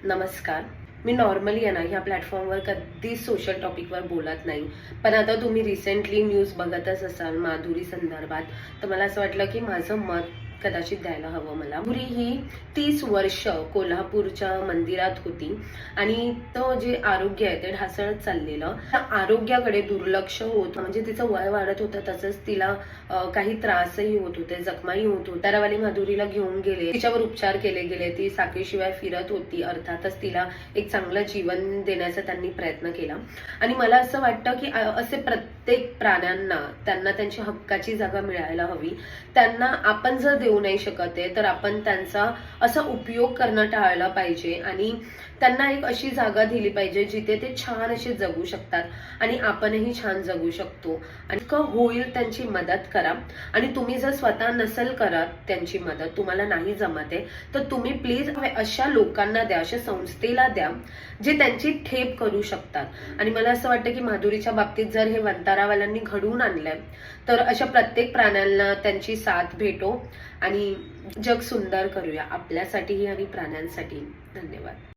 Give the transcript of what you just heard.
नमस्कार. मी नॉर्मली आहे ना ह्या प्लॅटफॉर्मवर कधीच सोशल टॉपिकवर बोलत नाही. पण आता तुम्ही रिसेंटली न्यूज बघतच असाल माधुरी संदर्भात. तर मला असं वाटलं की माझं मत कदाचित द्यायला हवं मला. माधुरी ही 30 वर्ष कोल्हापूरच्या मंदिरात होती आणि तो जे आरोग्य आहे ते ढासळत चाललेलं. त्या आरोग्याकडे दुर्लक्ष होत म्हणजे तिचं वय वाढत होतं, तसंच तिला काही त्रासही होत होते, जखमाही होत होते. तारावाली माधुरीला घेऊन गेले, तिच्यावर उपचार केले गेले. ती साखरेशिवाय फिरत होती. अर्थातच तिला एक चांगलं जीवन देण्याचा त्यांनी प्रयत्न केला. आणि मला असं वाटतं की असे प्रत्येक प्राण्यांना त्यांना त्यांची हक्काची जागा मिळायला हवी. त्यांना आपण जर देऊ नाही शकत आहे तर आपण त्यांचा असा उपयोग करणं टाळलं पाहिजे आणि त्यांना एक अशी जागा दिली पाहिजे जिथे ते छान असे जगू शकतात आणि आपणही छान जगू शकतो. आणि होईल त्यांची मदत करा. आणि तुम्ही जर स्वतः नसेल करत त्यांची मदत, तुम्हाला नाही जमत आहे, तर तुम्ही प्लीज अशा लोकांना द्या, अशा संस्थेला द्या जे त्यांची ठेप करू शकतात. आणि मला असं वाटतं की माधुरीच्या बाबतीत जर हे वंतारावाल्यांनी घडवून आणलंय तर अशा प्रत्येक प्राण्यांना त्यांची साथ भेटो आणि जग सुंदर करूया आपल्यासाठीही आणि प्राण्यांसाठी. धन्यवाद.